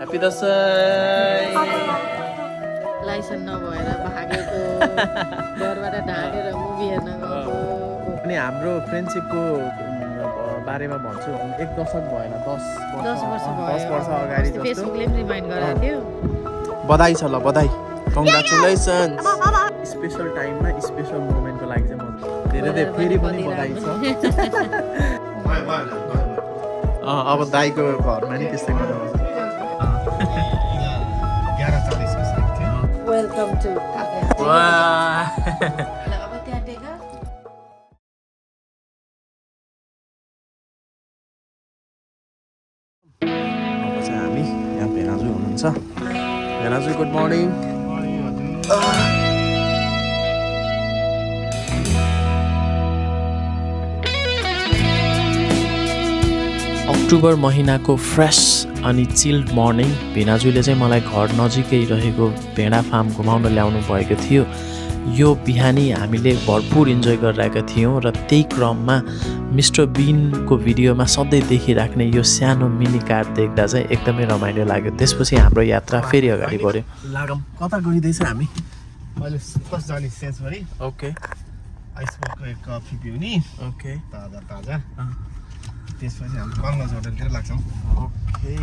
Happy Dashain licence नभएर भागेको घरबाट ढाँटेर मुभी हेर्न गएको अनि हाम्रो फ्रेन्डसिपको बारेमा भन्छु 1 दशक भएन 10 वर्ष अगाडि जस्तो फेसबुकले पनि रिमाइन्ड गराएको थियो बधाई छ ल बधाई कङ्ग्रेचुलेसन्स स्पेशल टाइममा स्पेशल मोमेन्टको लागि चाहिँ म धेरै फेरि पनि बधाई छ अब दाइको घरमा नि त्यस्तै गर्नुपर्छ वेलकम टु वाह अब त्यहाँ देखा अब चाहिँ हामी यहाँ भेनाजु हुनुहुन्छ भेनाजु गुड मर्निङ अक्टोबर महिनाको फ्रेस अनि चिल्ड मर्निङ भेनाजुले चाहिँ मलाई घर नजिकै रहेको भेडा फार्म घुमाउन ल्याउनु भएको थियो यो बिहानी हामीले भरपुर इन्जोय गरिरहेका थियौँ र त्यही क्रममा मिस्टर बिनको भिडियोमा सधैँ देखिराख्ने यो सानो मिनी कार देख्दा चाहिँ एकदमै रमाइलो लाग्यो त्यसपछि हाम्रो यात्रा फेरि अगाडि बढ्यो लागम कता गइँदैछ हामी मैले फर्स्ट जाने सेन्सबरी ओके आइसबर्गको एक कफी पिउने ओके ताजा त्यसपछि हामी कङ्ग्रेस होटलतिर लाग्छौँ ओके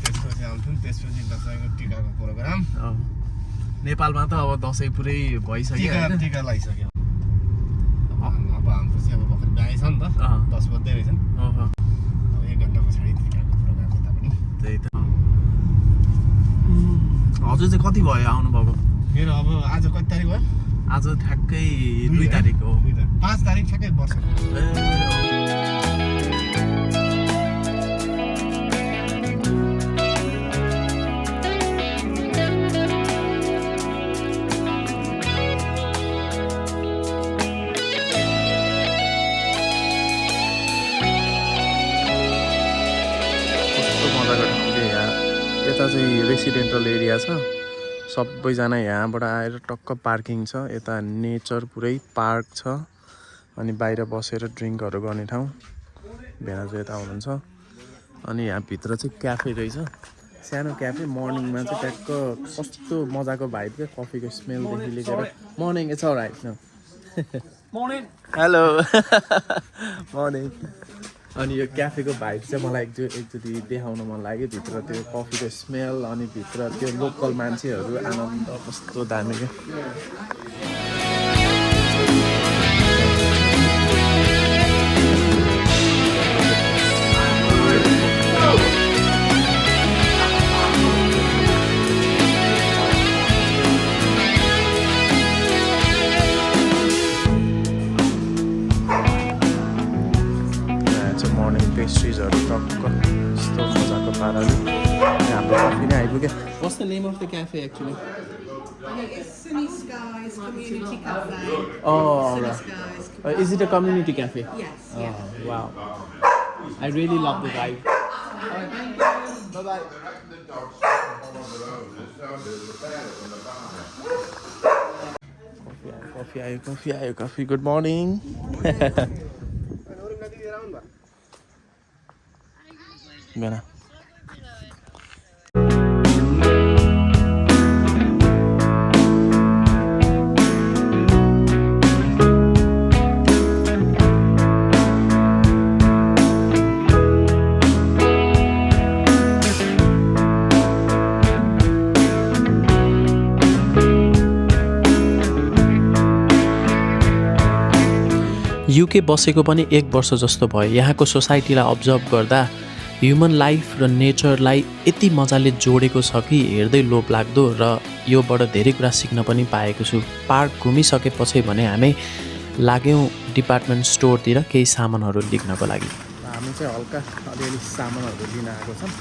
त्यसपछि आउँछौँ त्यसपछि दसैँको टिकाको प्रोग्राम नेपालमा त अब दसैँ पुरै भइसक्यो टिका लगाइसक्यो अब हाम्रो चाहिँ अब भर्खर बिहा छ नि त 10 बज्दै रहेछन् अब 1 घन्टा पछाडि टिकाको प्रोग्राम यता पनि त्यही त हजुर चाहिँ कति भयो आउनुभएको मेरो अब आज कति तारिक भयो आज ठ्याक्कै 2 तारिक हो 5 तारिक ठ्याक्कै वर्ष यता चाहिँ रेसिडेन्टल एरिया छ सबैजना यहाँबाट आएर टक्क पार्किङ छ यता नेचर पुरै पार्क छ अनि बाहिर बसेर ड्रिङ्कहरू गर्ने ठाउँ भेनाजु यता हुनुहुन्छ अनि यहाँ भित्र चाहिँ क्याफे रहेछ सानो क्याफे मर्निङमा चाहिँ ट्याक्क कस्तो मजाको भाइब क्या कफीको स्मेलदेखि लिएर मर्निङ इट्स अलराइट न मर्निङ हेलो मर्निङ अनि यो क्याफेको भाइब चाहिँ मलाई एकचोटि देखाउन मन लाग्यो भित्र त्यो कफीको स्मेल अनि भित्र त्यो लोकल मान्छेहरू आनन्द कस्तो दामी क्या पेस्ट्रिजहरू टक्क यस्तो मजाको पाराले हाम्रो कफी नै आइपुग्यो What's the name of the cafe actually? It's Sunny Skies Community Cafe. Oh, Sunny right. Skies. Is it a community cafe? Yes. Oh, Yeah. wow. I really love the vibe. Bye-bye. Coffee. Good morning. Gana. UK बसेको पनि 1 वर्ष जस्तो भयो यहाँको सोसाइटीलाई observe गर्दा human life र नेचरलाई यति मजाले जोडेको छ कि हेर्दै लोभ लाग्दो र योबाट धेरै कुरा सिक्न पनि पाएको छु पार्क घुमिसकेपछि भने हामी लाग्यौँ डिपार्टमेन्ट स्टोरतिर केही सामानहरू लिग्नको लागि हामी चाहिँ हल्का अलिअलि सामानहरू लिन आएको छौँ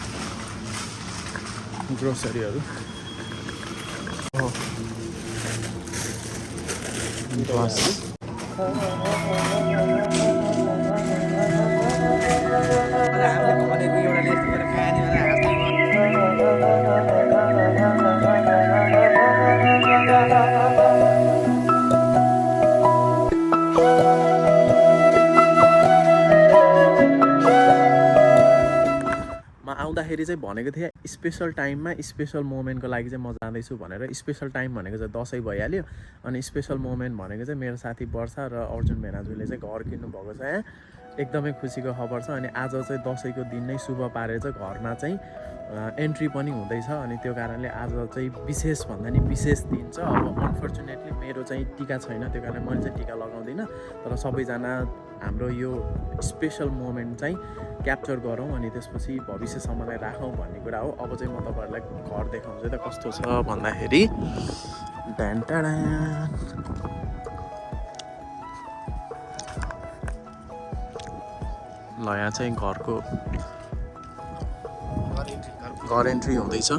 ग्रोसरीहरू आउँदाखेरि चाहिँ भनेको थिएँ स्पेसल टाइममा स्पेसल मोमेन्टको लागि चाहिँ म जाँदैछु भनेर स्पेसल टाइम भनेको चाहिँ दसैँ भइहाल्यो अनि स्पेसल मोमेन्ट भनेको चाहिँ मेरो साथी वर्षा र अर्जुन भेनाजुले चाहिँ घर किन्नुभएको छ यहाँ एकदमै खुसीको खबर छ अनि आज चाहिँ दसैँको दिन नै शुभ पारेर चाहिँ घरमा चाहिँ एन्ट्री पनि हुँदैछ अनि त्यो कारणले आज चाहिँ विशेष भन्दा नि विशेष दिन छ अब अनफर्चुनेटली मेरो चाहिँ टिका छैन त्यो कारण मैले चाहिँ टिका लगाउँदिनँ तर सबैजना हाम्रो यो स्पेसल मोमेन्ट चाहिँ क्याप्चर गरौँ अनि त्यसपछि भविष्यसम्मलाई राखौँ भन्ने कुरा हो अब चाहिँ म तपाईँहरूलाई घर देखाउँछु त कस्तो छ भन्दाखेरि ल यहाँ चाहिँ घरको घर एन्ट्री हुँदैछ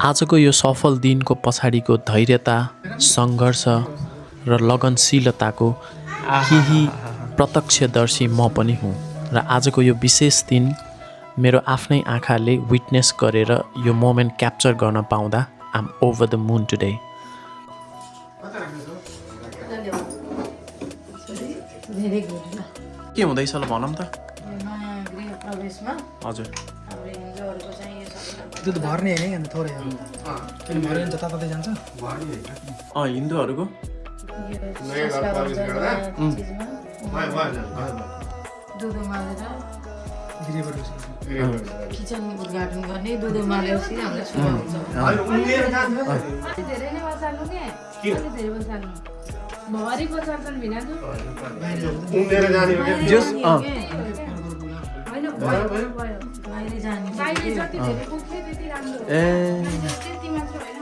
आजको यो सफल दिनको पछाडिको धैर्यता, सङ्घर्ष र लगनशीलताको केही प्रत्यक्षदर्शी म पनि हुँ र आजको यो विशेष दिन मेरो आफ्नै आँखाले विटनेस गरेर यो मोमेन्ट क्याप्चर गर्न पाउँदा I am over the moon today. के हुँदैछ ल भनौँ त। हजुर दुध भर्ने होइन अन्त थोरै हो किन भर्ने जताततै जान्छ हिन्दूहरूको किचन उद्घाटन गर्ने दुध उमालेपछि हामीलाई सुरु हुन्छ धेरै नै बसाल्नु के धेरै बसाल्नु भरि बसाल्छन् बिना त उम्मेर जाने हो के जस हैन भयो बाहिर जाने बाहिर जति धेरै पुग्छ त्यति राम्रो ए त्यति मात्र हैन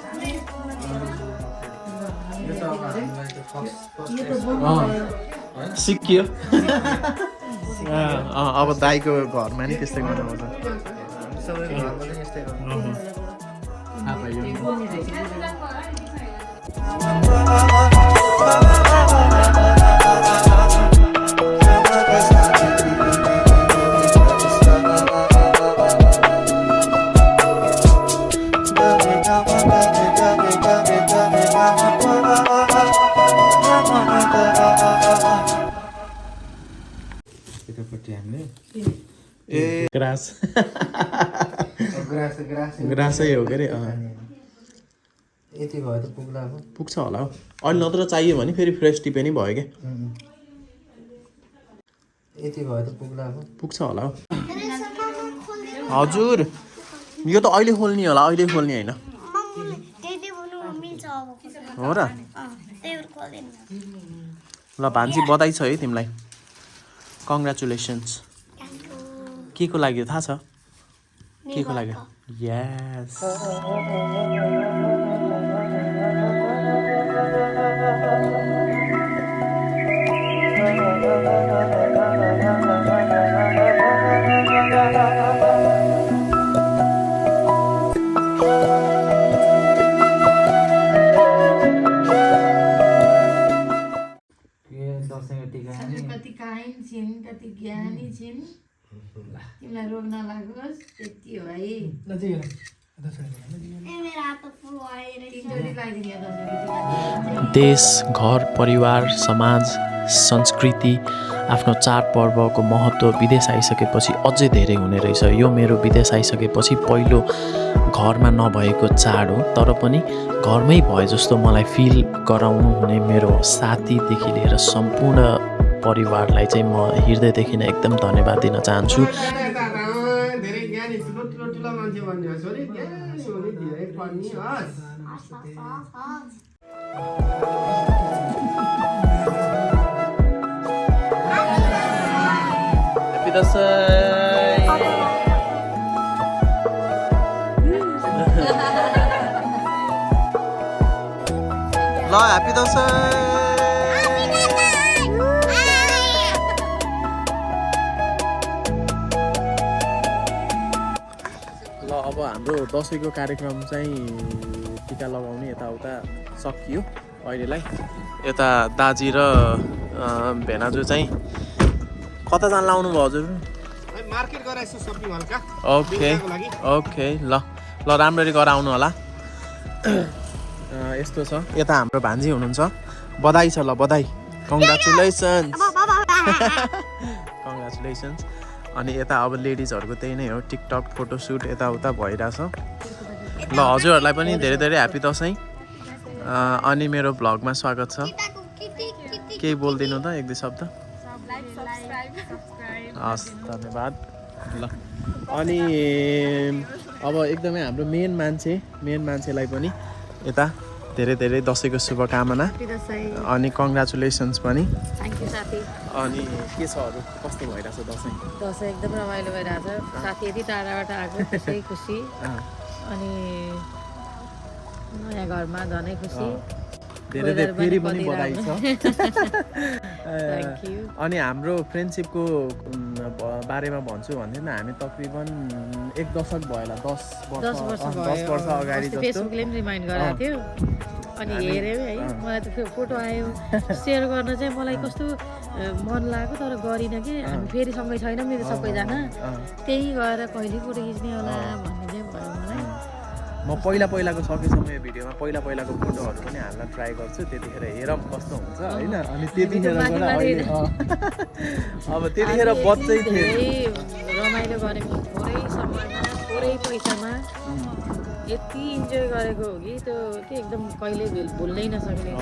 सिकियो अब दाइको घरमा नि त्यस्तै गर्नुपर्छ ग्रास ग्रासै हो के अरे यति भयो त पुग्ला अब पुग्छ होला हौ अहिले नत्र चाहियो भने फेरि फ्रेस टी पनि भयो क्या यति भयो त पुग्ला अब पुग्छ होला हौ हजुर यो त अहिले खोल्ने होला अहिले खोल्ने होइन हो र ल भान्जी बधाई छ है तिमीलाई कङ्ग्रेचुलेसन्स के को लागि थाहा छ के को लागि यस कति काहीँ छिन् कति ज्ञानी छिन् तिमीलाई रोग नलागोस् त्यति हो है देश घर परिवार समाज संस्कृति आफ्नो चाडपर्वको महत्त्व विदेश आइसकेपछि अझै धेरै हुने रहेछ यो मेरो विदेश आइसकेपछि पहिलो घरमा नभएको चाड हो तर पनि घरमै भए जस्तो मलाई फिल गराउनु हुने मेरो साथीदेखि लिएर सम्पूर्ण परिवारलाई चाहिँ म हृदयदेखि नै एकदम धन्यवाद दिन चाहन्छु धेरै ज्ञानी ठुलो मान्छे भन्ने हो छोरी ज्ञानी हुने धेरै पढ्ने हस् दसैँ ल ह्याप्पी दसैँ ल अब हाम्रो दसैँको कार्यक्रम चाहिँ टिका लगाउने यताउता सकियो अहिलेलाई यता दाजी र भेनाजु चाहिँ कता जान लाउनु भयो हजुर मार्केट गराएछु सब्जी हल्का ओके ओके ल ल राम्ररी गराउनु होला यस्तो छ यता हाम्रो भान्जी हुनुहुन्छ बधाई छ ल बधाई कङ्ग्रेचुलेसन्स कङ्ग्रेचुलेसन्स अनि यता अब लेडिजहरूको त्यही नै हो टिकटक फोटोसुट यताउता भइरहेछ ल हजुरहरूलाई पनि धेरै धेरै ह्याप्पी दसैँ अनि मेरो भ्लगमा स्वागत छ केही बोलिदिनु त एक दुई शब्द हस् धन्यवाद ल अनि अब एकदमै हाम्रो मेन मान्छेलाई पनि यता धेरै धेरै दसैँको शुभकामना अनि कङ्ग्रेचुलेसन्स पनि अनि के छ अरू कस्तो भइरहेछ दसैँ दसैँ एकदम रमाइलो भइरहेछ साथी यति टाढाबाट आएको त्यसै खुसी अनि नयाँ घरमा झनै खुसी धेरै धेरै फेरि पनि बधाई छ अनि हाम्रो फ्रेन्डसिपको बारेमा भन्छु भन्थ्यो नि हामी तकरिबन 1 दशक भयो होला 10 वर्ष अगाडि जस्तो फेसबुकले पनि रिमाइन्ड गराएको थियो अनि हेऱ्यो है मलाई त फोटो आयो सेयर गर्न चाहिँ मलाई कस्तो मन लाग्यो तर गरिनँ कि हामी फेरि सँगै छैनौँ नि त सबैजना त्यही गएर कहिले फोटो खिच्ने होला भन्ने चाहिँ भयो मलाई म पहिलाको सकेसम्म यो भिडियोमा पहिलाको फोटोहरू पनि हाल्न ट्राई गर्छु त्यतिखेर हेरौँ कस्तो हुन्छ होइन अनि त्यतिखेर अब त्यतिखेर बच्चै थिएँ रमाइलो गरेको थोरै समयमा थोरै पैसामा यति इन्जोय गरेको हो कि त्यो के एकदम कहिले भुल्नै नसक्ने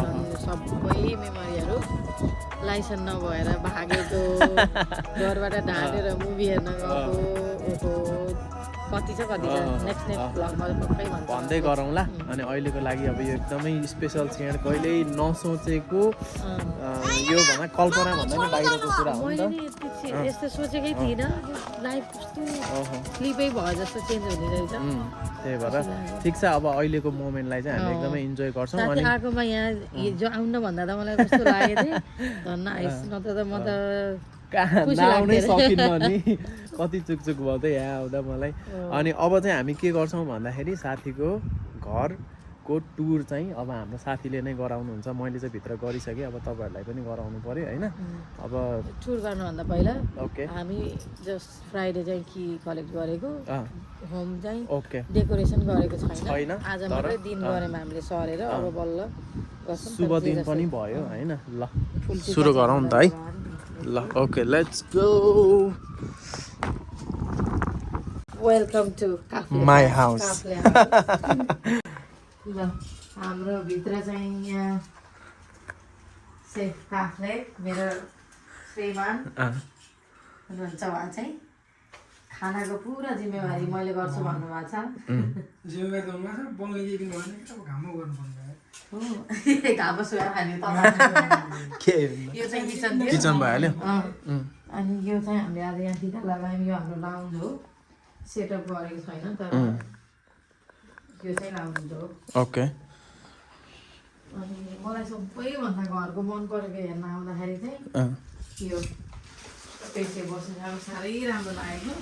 सबै मेमोरीहरू लाइसेन्स नभएर भागेको घरबाट ढाँटेर मुभी हेर्न गएको कति छ नेक्स्ट ब्लगमा पक्कै भन्दै गरौँला अनि अहिलेको लागि अब यो एकदमै स्पेसल क्षण कहिल्यै नसोचेको यो भन्दा कल्पना भन्दा पनि बाहिरको कुरा हो नि त यस्तो सोचेकै थिइनँ लाइफ कस्तो स्लिपै भयो जस्तो चेन्ज हुने रहेछ त्यही भएर ठिक छ अब अहिलेको मोमेन्टलाई चाहिँ हामी एकदमै इन्जोय गर्छौँ अनि आएकोमा यहाँ जो आउन भन्दा त मलाई कस्तो लागेको थियो धन्न आइस नत्र त म त नआउनै सकिन्न नि कति चुकचुक भयो त यहाँ आउँदा मलाई अनि अब चाहिँ हामी के गर्छौँ भन्दाखेरि साथीको घरको टुर चाहिँ अब हाम्रो साथीले नै गराउनुहुन्छ मैले चाहिँ भित्र गरिसकेँ अब तपाईँहरूलाई पनि गराउनु पर्यो होइन अब टुर गर्नुभन्दा पहिला ओके हामी जस्ट फ्राइडे चाहिँ कि कलेक्ट गरेको होम चाहिँ ओके डेकोरेसन गरेको छैन छैन आज मात्रै दिन गरेमा हामीले सरेर अब बल्ल शुभ दिन पनि भयो होइन ल सुरु गरौँ त है ल okay let's go welcome to my house ल हाम्रो भित्र चाहिँ यहाँ सेफ काफले मेरो श्रीमान हुनुहुन्छ उहाँ चाहिँ खानाको पुरा जिम्मेवारी मैले गर्छु भन्नुभएको छ जिम्मेवारी गर्नु बनाइदिनु भने अब घाममा गर्नुपर्ने घाममा सुएर खाने के यो चाहिँ किचन किचन भइहाल्यो अनि यो चाहिँ हामीले आज यहाँ टिका लगायौँ यो हाम्रो लाउन्ज हो सेटअप गरेको छैन तर यो चाहिँ लाउन्ज हो ओके अनि मलाई सबैभन्दा घरको मन परेको हेर्न आउँदाखेरि चाहिँ यो पेसे बसेर साह्रै राम्रो लागेको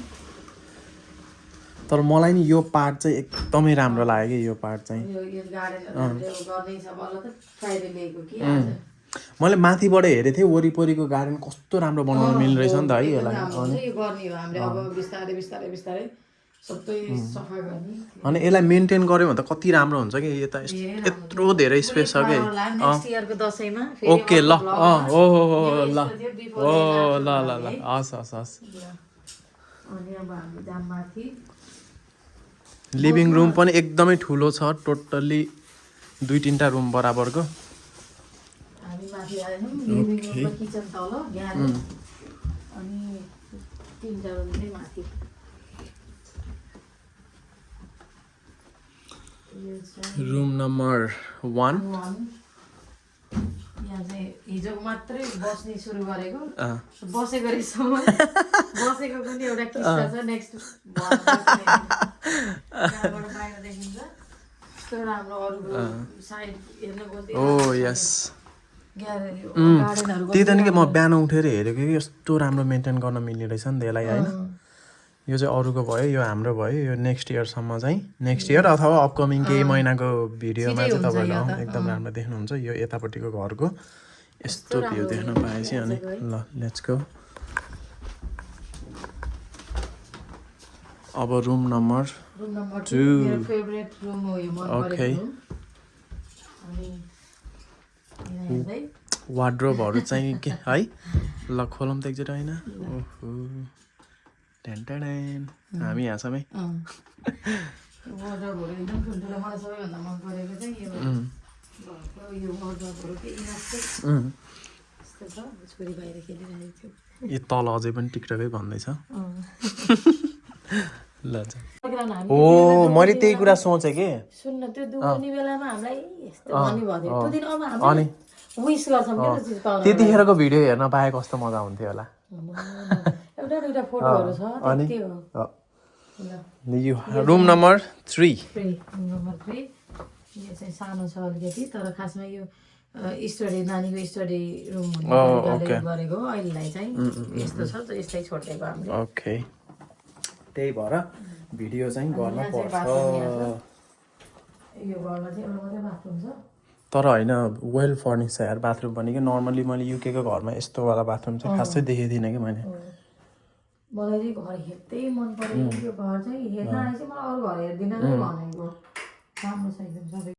तर मलाई नि यो पार्ट चाहिँ एकदमै राम्रो लाग्यो कि यो पार्ट चाहिँ यो गार्डनहरू गर्दै छ बल्ल त फ्राइडे ल्याएको कि आज मैले माथिबाट हेरेको थिएँ वरिपरिको गार्डन कस्तो राम्रो बनाउनु मिल्ने रहेछ नि त है यसलाई यो गर्ने हो हामीले अब बिस्तारै बिस्तारै बिस्तारै सबै सफा गर्ने अनि यसलाई मेन्टेन गऱ्यो भने त कति राम्रो हुन्छ कि यता यत्रो धेरै स्पेस छ कि नेक्स्ट इयरको दसैँमा ओके ल हो ल ओ ल ल ल हस् हस् हस् अनि अब हामी जाम माथि लिभिङ रुम पनि एकदमै ठुलो छ टोटल्ली 2-3टा रुम बराबरको हामी माथि आएछौँ लिभिङ रुम र किचन तल ग्यारेज अनि 3टा रुम चाहिँ माथि रुम नम्बर 1 यहाँ चाहिँ हिजो मात्रै बस्ने सुरु गरेको अँ, बसेको रहेछ म बसेको पनि एउटा किस्सा छ नेक्स्ट बाहिर देखिन्छ यस्तो राम्रो अरूको साइड हेर्न गएको ओ यस गार्डनहरू त्यही त नि कि म बिहान उठेर हेरेको कि यस्तो राम्रो मेन्टेन गर्न मिल्ने रहेछ नि त्यसलाई होइन यो चाहिँ अरूको भयो यो हाम्रो भयो यो नेक्स्ट इयरसम्म चाहिँ नेक्स्ट इयर अथवा अपकमिङ केही महिनाको भिडियोमा चाहिँ तपाईँहरूले एकदम राम्रो देख्नुहुन्छ यो यतापट्टिको घरको यस्तो भ्यू देख्न पाएपछि अनि ल लेट्स गो अब room number room number 2 Two. मेरो फेभरेट रुम हो यो मन Okay. परेको रुम अनि यहाँ हेर्दै वार्ड्रोबहरू चाहिँ के है ल खोलौँ त एकचोटि होइन ओहो टेन टेन हामी यहाँ छौँ है वार्डरोबहरू एकदम ठुल्ठुलो मलाई सबैभन्दा मन परेको चाहिँ यो घरको यो वार्डरोबहरू के इलास्टिक यस्तो छ छोरी बाहिर खेलिरहेको थियो यो तल अझै पनि टिकटकै भन्दैछ ल जा। प्रोग्राम हामी ओ मैले त्यही कुरा सोचेँ कि सुन्न त्यो दुख्ने बेलामा हामीलाई यस्तो भन्ने भयो त्यो दिन अब अनि हामी विश गर्छौँ क्या त्यो चिज पाउन त्यतिखेरको भिडियो हेर्न पाए कस्तो मजा हुन्थ्यो होला एउटा दुइटा फोटोहरू छ अनि त्यति हो ल यो room number 3 free room number 3 यो चाहिँ सानो छ अलिकति तर खासमा यो स्टडी नानीको स्टडी रुम गरेको हो अहिलेलाई चाहिँ यस्तो छ यस्तै छोडिदिएको हामीले ओके त्यही भएर भिडियो चाहिँ गर्न यहाँ चाहिँ पर्छ बाथरुम यहाँ छ यो घरमा चाहिँ एउटा मात्रै बाथरुम छ तर होइन वेल फर्निस छ यार बाथरुम पनि कि नर्मली मैले युकेको घरमा यस्तोवाला बाथरुम चाहिँ खासै देखेको थिइनँ कि मैले मलाई चाहिँ घर हेर्दै मन पऱ्यो यो घर चाहिँ हेर्न आएपछि मलाई अरू घर हेर्दिनँ नै भनेको राम्रो छ एकदम सबै